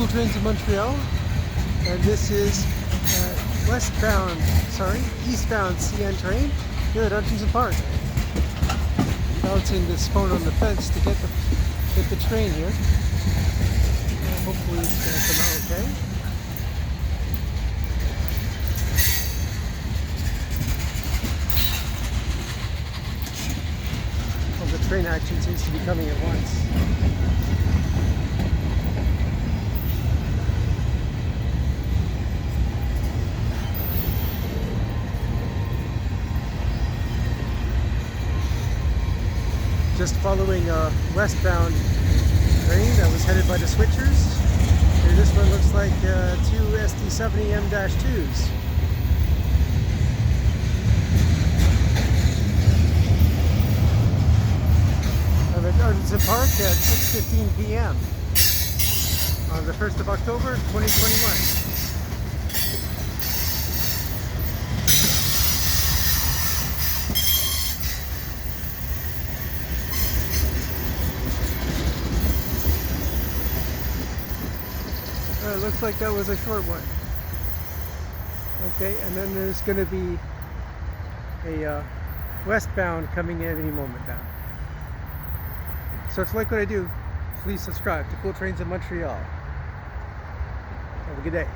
Cool Trains in Montreal, and this is eastbound CN train here at Argenson Park. Balancing this phone on the fence to get the train here. Hopefully it's going to come out okay. Well, the train action seems to be coming at once. Just following a westbound train that was headed by the switchers. Here, this one looks like two SD70M-2s. I'm at Argenson Park at 6:15 p.m. on the 1st of October 2021. It looks like that was a short one. Okay, and then there's going to be a westbound coming in any moment now. So if you like what I do, please subscribe to Cool Trains in Montreal. Have a good day.